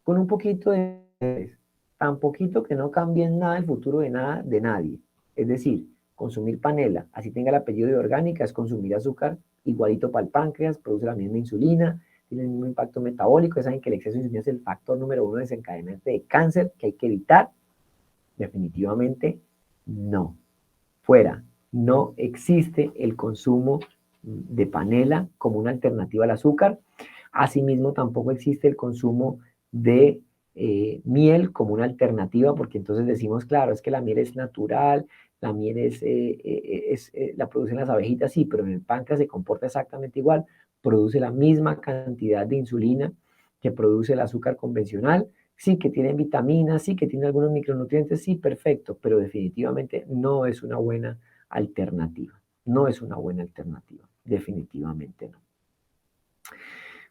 Con un poquito de... tan poquito que no cambie en nada el futuro de nada de nadie. Es decir, consumir panela, así tenga el apellido de orgánica, es consumir azúcar igualito para el páncreas, produce la misma insulina, tiene el mismo impacto metabólico. Ya saben que el exceso de insulina es el factor número 1 desencadenante de cáncer que hay que evitar. Definitivamente no. Fuera, no existe el consumo de panela como una alternativa al azúcar. Asimismo, tampoco existe el consumo de miel como una alternativa, porque entonces decimos, claro, es que la miel es natural, la miel la producen las abejitas, sí, pero en el páncreas se comporta exactamente igual, produce la misma cantidad de insulina que produce el azúcar convencional, sí que tiene vitaminas, sí que tiene algunos micronutrientes, sí, perfecto, pero definitivamente no es una buena alternativa, no es una buena alternativa, definitivamente no.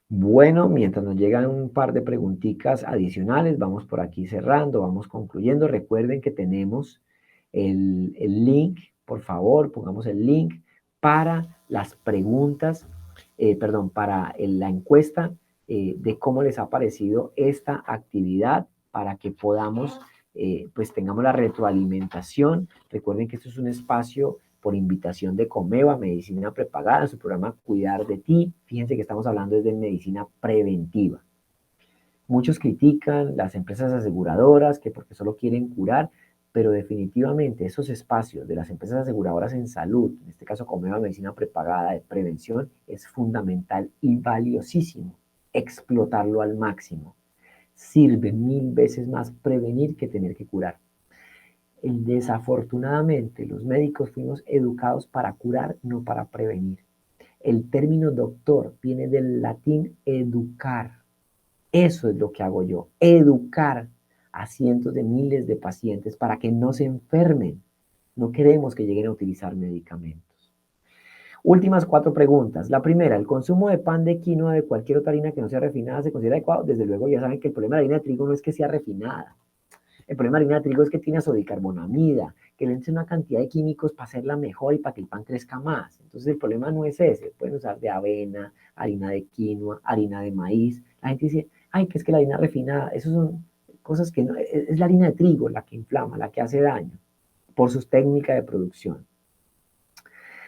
Bueno, mientras nos llegan un par de preguntitas adicionales, vamos por aquí cerrando, vamos concluyendo. Recuerden que tenemos el link, por favor, pongamos el link para las preguntas, para la encuesta de cómo les ha parecido esta actividad para que podamos, pues tengamos la retroalimentación. Recuerden que esto es un espacio por invitación de Comeva, Medicina Prepagada, en su programa Cuidar de Ti. Fíjense que estamos hablando de medicina preventiva. Muchos critican las empresas aseguradoras que porque solo quieren curar, pero definitivamente esos espacios de las empresas aseguradoras en salud, en este caso Comeva Medicina Prepagada de prevención, es fundamental y valiosísimo explotarlo al máximo. Sirve 1000 veces más prevenir que tener que curar. Desafortunadamente, los médicos fuimos educados para curar, no para prevenir. El término doctor viene del latín educar. Eso es lo que hago yo, educar a cientos de miles de pacientes para que no se enfermen. No queremos que lleguen a utilizar medicamentos. Últimas 4 preguntas. La primera, ¿el consumo de pan de quinoa de cualquier otra harina que no sea refinada se considera adecuado? Desde luego ya saben que el problema de la harina de trigo no es que sea refinada. El problema de la harina de trigo es que tiene azodicarbonamida, que le echen una cantidad de químicos para hacerla mejor y para que el pan crezca más. Entonces el problema no es ese. Pueden usar de avena, harina de quinoa, harina de maíz. La gente dice, ay, que es que la harina refinada, eso son cosas que no, es la harina de trigo la que inflama, la que hace daño, por sus técnicas de producción.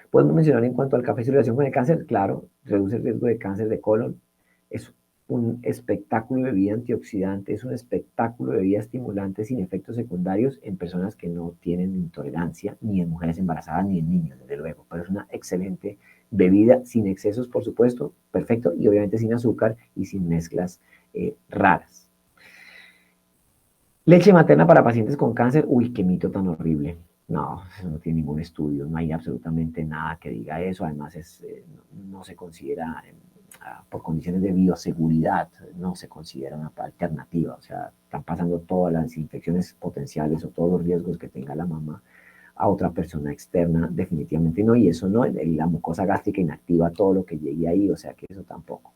Podemos mencionar en cuanto al café y su relación con el cáncer, claro, reduce el riesgo de cáncer de colon, es un espectáculo de bebida antioxidante, es un espectáculo de bebida estimulante sin efectos secundarios en personas que no tienen intolerancia, ni en mujeres embarazadas, ni en niños, desde luego, pero es una excelente bebida, sin excesos, por supuesto, perfecto, y obviamente sin azúcar y sin mezclas raras. Leche materna para pacientes con cáncer, uy, qué mito tan horrible. No, eso no tiene ningún estudio, no hay absolutamente nada que diga eso, además no se considera, por condiciones de bioseguridad, no se considera una alternativa, o sea, están pasando todas las infecciones potenciales o todos los riesgos que tenga la mamá a otra persona externa, definitivamente no, y eso no, la mucosa gástrica inactiva todo lo que llegue ahí, o sea que eso tampoco.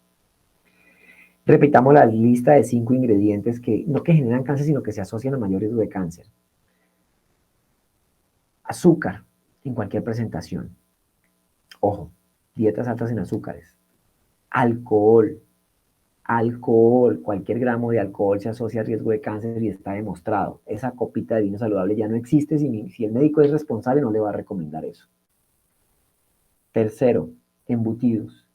Repitamos la lista de 5 ingredientes que no que generan cáncer, sino que se asocian a mayor riesgo de cáncer. Azúcar en cualquier presentación. Ojo, dietas altas en azúcares. Alcohol. Alcohol, cualquier gramo de alcohol se asocia a riesgo de cáncer y está demostrado. Esa copita de vino saludable ya no existe. Si el médico es responsable, no le va a recomendar eso. Tercero, embutidos.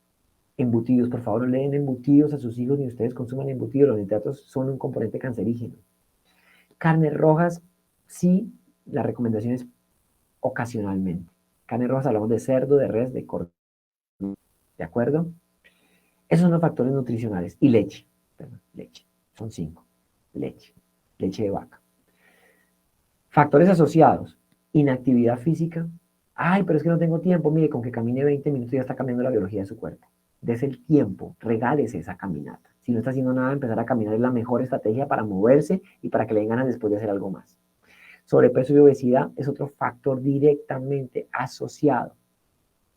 Embutidos, por favor, no le den embutidos a sus hijos ni ustedes consuman embutidos. Los nitratos son un componente cancerígeno. Carnes rojas, sí, la recomendación es ocasionalmente. Carnes rojas hablamos de cerdo, de res, de cordero. ¿De acuerdo? Esos son los factores nutricionales. Y leche. Perdón, leche. Son 5. Leche. Leche de vaca. Factores asociados. Inactividad física. Ay, pero es que no tengo tiempo. Mire, con que camine 20 minutos ya está cambiando la biología de su cuerpo. Dese el tiempo. Regálese esa caminata. Si no está haciendo nada, empezar a caminar es la mejor estrategia para moverse y para que le den ganas después de hacer algo más. Sobrepeso y obesidad es otro factor directamente asociado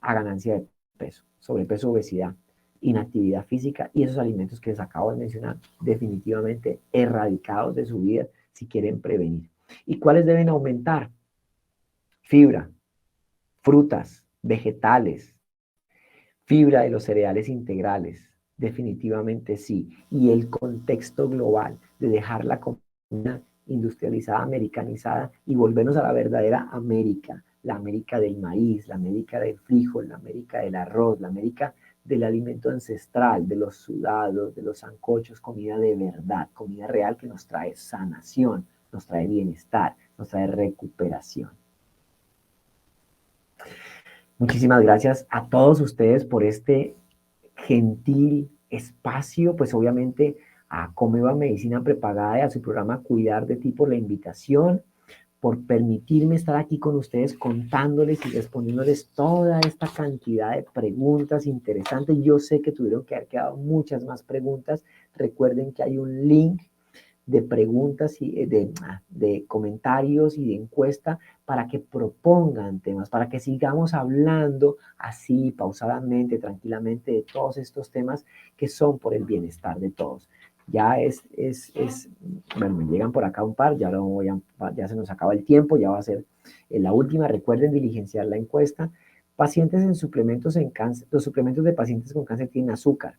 a ganancia de peso. Sobrepeso, obesidad, inactividad física y esos alimentos que les acabo de mencionar, definitivamente erradicados de su vida si quieren prevenir. ¿Y cuáles deben aumentar? Fibra, frutas, vegetales, fibra de los cereales integrales, definitivamente sí. Y el contexto global de dejar la comida industrializada, americanizada y volvernos a la verdadera América, la América del maíz, la América del frijol, la América del arroz, la América del alimento ancestral, de los sudados, de los sancochos, comida de verdad, comida real que nos trae sanación, nos trae bienestar, nos trae recuperación. Muchísimas gracias a todos ustedes por este gentil espacio, pues obviamente a Comeva Medicina Prepagada y a su programa Cuidar de Ti por la invitación, por permitirme estar aquí con ustedes contándoles y respondiéndoles toda esta cantidad de preguntas interesantes. Yo sé que tuvieron que haber quedado muchas más preguntas. Recuerden que hay un link de preguntas y de comentarios y de encuesta para que propongan temas, para que sigamos hablando así, pausadamente, tranquilamente, de todos estos temas que son por el bienestar de todos. Ya bueno, me llegan por acá un par, ya se nos acaba el tiempo, ya va a ser la última. Recuerden diligenciar la encuesta. Pacientes en suplementos en cáncer, los suplementos de pacientes con cáncer tienen azúcar.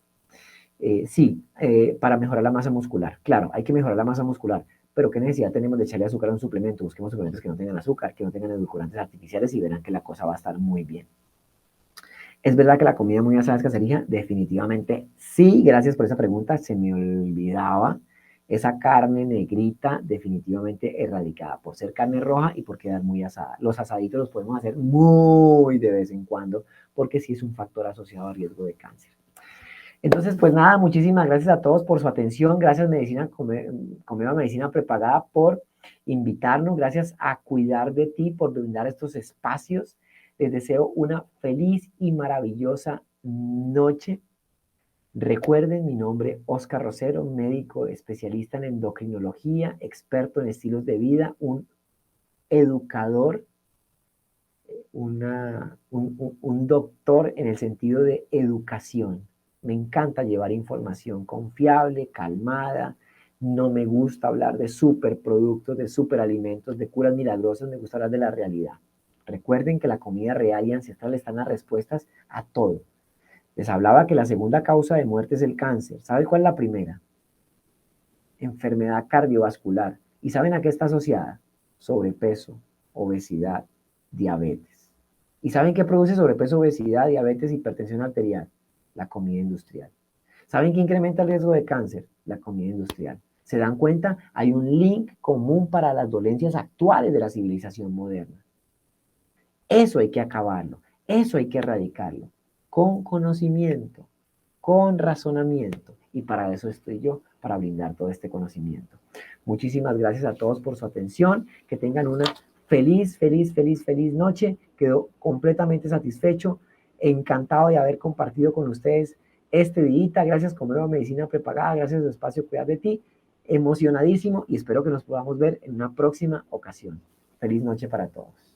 Sí, para mejorar la masa muscular. Claro, hay que mejorar la masa muscular, pero ¿qué necesidad tenemos de echarle azúcar a un suplemento? Busquemos suplementos que no tengan azúcar, que no tengan edulcorantes artificiales y verán que la cosa va a estar muy bien. ¿Es verdad que la comida muy asada es cancerígena? Definitivamente sí, gracias por esa pregunta, se me olvidaba. Esa carne negrita definitivamente erradicada por ser carne roja y por quedar muy asada. Los asaditos los podemos hacer muy de vez en cuando porque sí es un factor asociado a riesgo de cáncer. Entonces, pues nada, muchísimas gracias a todos por su atención. Gracias Comeva Medicina Prepagada por invitarnos. Gracias a Cuidar de Ti por brindar estos espacios. Les deseo una feliz y maravillosa noche. Recuerden, mi nombre es Oscar Rosero, médico especialista en endocrinología, experto en estilos de vida, un educador, un doctor en el sentido de educación. Me encanta llevar información confiable, calmada. No me gusta hablar de superproductos, de superalimentos, de curas milagrosas. Me gusta hablar de la realidad. Recuerden que la comida real y ancestral están las respuestas a todo. Les hablaba que la segunda causa de muerte es el cáncer. ¿Saben cuál es la primera? Enfermedad cardiovascular. ¿Y saben a qué está asociada? Sobrepeso, obesidad, diabetes. ¿Y saben qué produce sobrepeso, obesidad, diabetes, hipertensión arterial? La comida industrial. ¿Saben qué incrementa el riesgo de cáncer? La comida industrial. ¿Se dan cuenta? Hay un link común para las dolencias actuales de la civilización moderna. Eso hay que acabarlo, eso hay que erradicarlo, con conocimiento, con razonamiento. Y para eso estoy yo, para brindar todo este conocimiento. Muchísimas gracias a todos por su atención. Que tengan una feliz noche. Quedo completamente satisfecho, encantado de haber compartido con ustedes este día. Gracias Comeva Medicina Prepagada, gracias a su espacio Cuidar de Ti. Emocionadísimo y espero que nos podamos ver en una próxima ocasión. Feliz noche para todos.